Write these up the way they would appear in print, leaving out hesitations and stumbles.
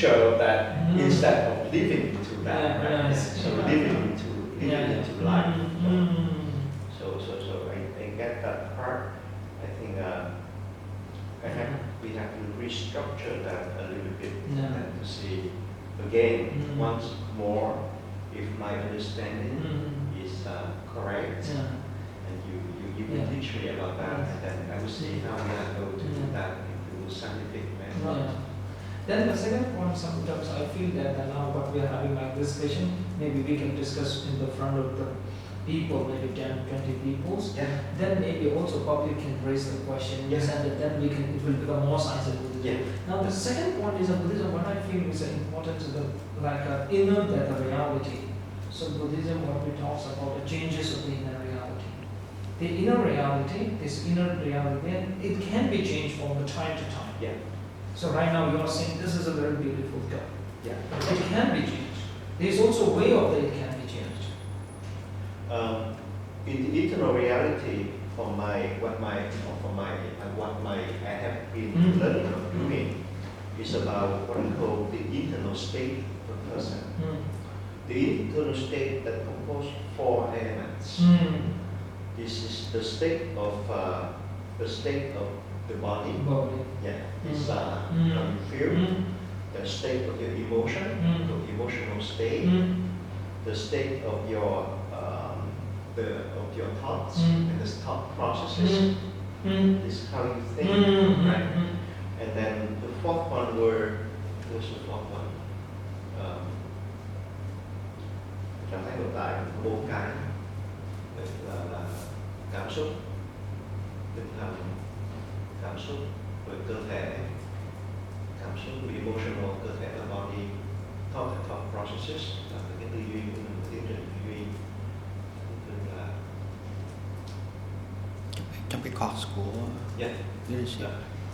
of that instead of living into that, right? So living into life. So I get that part. I think we have to restructure that a little bit and to see again once more if my understanding is correct. And you teach me about that, and then I will see how we are going to do that into scientific manner. Then the second point, sometimes I feel that now what we are having like this session, maybe we can discuss in the front of the people, maybe 10, 20 people. Then maybe also public can raise the question, and then we can, it will become more scientific. Now the second point is Buddhism, what I feel is important to the inner data reality. So Buddhism, what we talks about the changes of the inner reality. The inner reality, this inner reality, it can be changed from the time to time. So right now you are saying this is a very beautiful girl. It can be changed. There is also a way of that it can be changed. In the eternal reality, what I have been learning or doing is about what I call the eternal state of a person. The eternal state that composes 4 elements. This is the state of the body. It's how you feel, the state of your emotion, the emotional state, the state of your thoughts and the thought processes. This is how you think, right? And then the fourth one what's the fourth one? Trạng thái nội tại 4 cái là cảm xúc, tinh thần, cảm xúc về cơ thể, cảm xúc về emotional, cơ thể là body, thought processes là cái tư duy của mình, tiến trình tư duy, tức là trong cái course của leadership.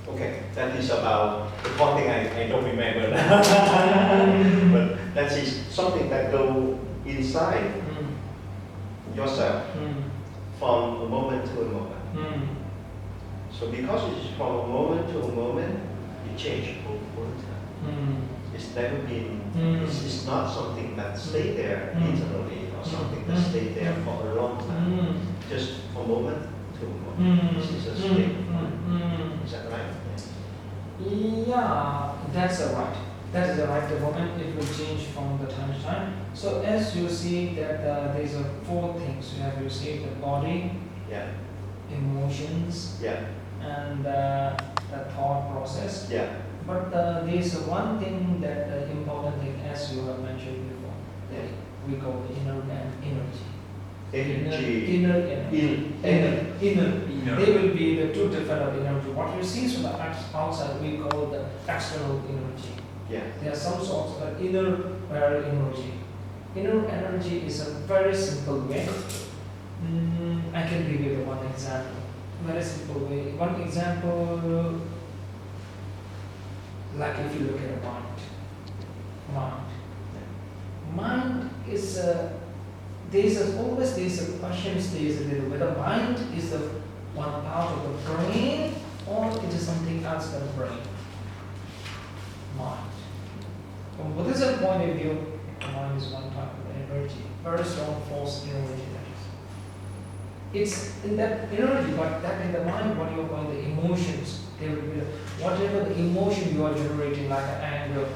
Okay, that is about the one thing I don't remember but that is something that go inside yourself from a moment to a moment. So because it's from a moment to a moment, it changes over time. It's never been, it's not something that stayed there eternally or something that stayed there for a long time. Just from a moment to a moment. This is a state. Is that right? Yeah, that's right. That is the right. The moment it will change from the time to time. So as you see that there's 4 things. You see the body, emotions, and the thought process. But there's one thing that important thing, as you have mentioned before, we call the inner energy. Inner. They will be the 2 different energy. What you see from the outside, we call the external energy. There are some sorts of inner energy. Inner energy is a very simple way. I can give you one example. Very simple way. One example, like if you look at a mind is there's a question stays a little bit. The mind is the one part of the brain, or it is something else than the brain. Mind. From Buddhism point of view, the mind is one type of energy, very strong force energy. It's in that energy, but that in the mind, what you are calling the emotions, they will be whatever the emotion you are generating, like anger,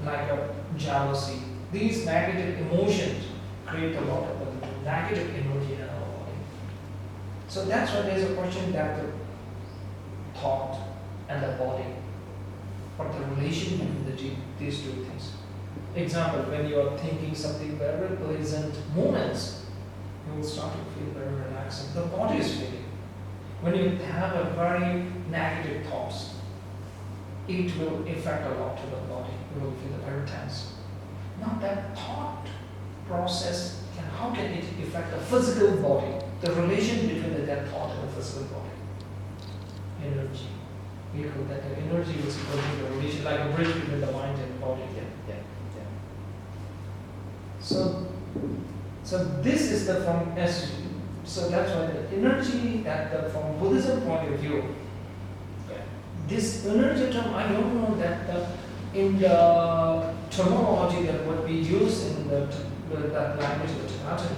like a jealousy. These negative emotions create a lot of negative energy in our body. So that's why there's a question that the thought and the body, what the relation between these 2 things. Example, when you are thinking something very pleasant moments, you will start to feel very relaxed. The body is feeling. When you have a very negative thoughts, it will affect a lot to the body. You will feel very tense. Now that thought process, how can it affect the physical body? The relation between that thought and the physical body. Energy. We call that the energy is equal to the relation, like a bridge between the mind and the body. So this is the from S. So that's why the energy that from Buddhism point of view, this energy term, I don't know that in the terminology that what we use in that language, the Tibetan,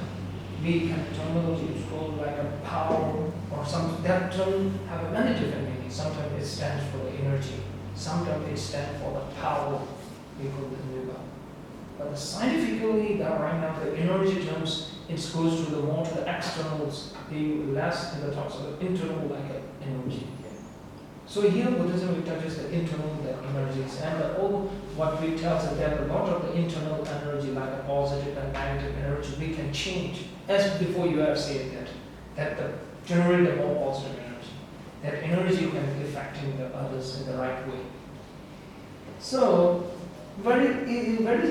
we can terminology is called like a power or some that term have many different meanings. Sometimes it stands for the energy, sometimes it stands for the power. We call it yoga. But scientifically, that right now the energy terms it goes to the more to the externals, the less in the talks of the internal like energy. So here Buddhism it touches the internal the energies and all what we tell us that a lot of the internal energy like a positive and negative energy we can change. As before you have said that the generate a more positive energy. That energy can be affecting the others in the right way. So very easy, very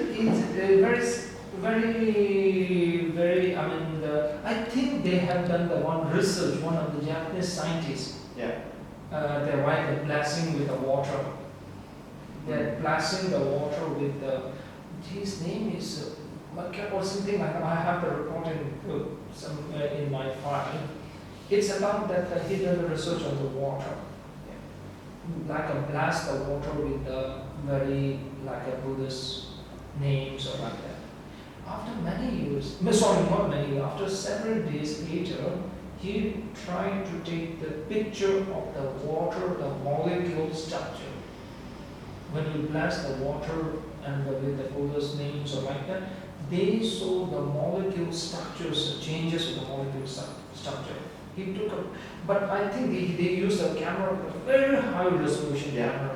I think they have done the one research, one of the Japanese scientists. Yeah. They write the blessing with the water. They're blessing the water with the. His name is or something like that. I have the report in my file. It's about that he did the research on the water. Like a blast the water with the very like a Buddhist names or like that. After many years, sorry, not many. After several days later, he tried to take the picture of the water, the molecule structure. When you blast the water and with the Buddha's names or like that, they saw the molecule structures, changes with the molecule structure. He took a, but I think they used a camera, a very high resolution camera.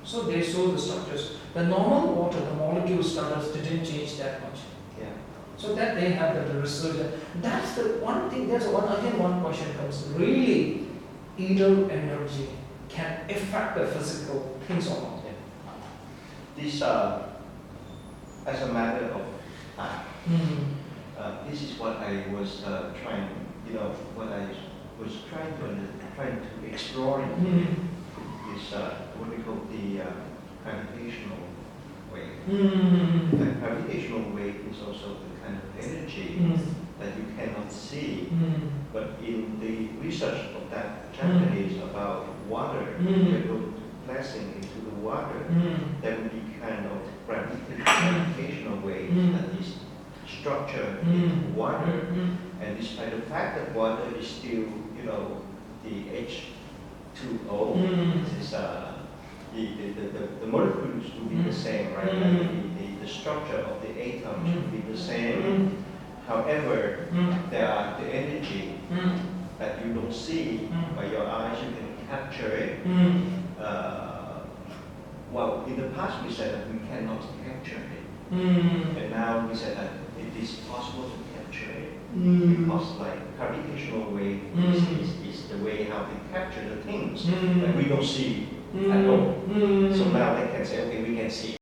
So they saw the structures. The normal water, the molecule structures didn't change that much. Yeah. So that they have the research. That's the one thing. There's one question comes. Really, inner energy can affect the physical things or not? Yeah. This, as a matter of fact, this is what I was trying. What I was trying to explore is what we call the gravitational wave. The gravitational wave is also the kind of energy that you cannot see. But in the research of that Japanese about water, they go blessing into the water, there will be kind of gravitational wave that is structured into water. And despite the fact that water is still, the H2O, this is, the molecules will be the same, right? And the structure of the atoms will be the same. However, there are the energy that you don't see by your eyes, you can capture it. Well, in the past we said that we cannot capture it. And now we said that it is possible to capture it. Because like gravitational wave is the way how they capture the things that we don't see at all. So now they can say, okay, we can see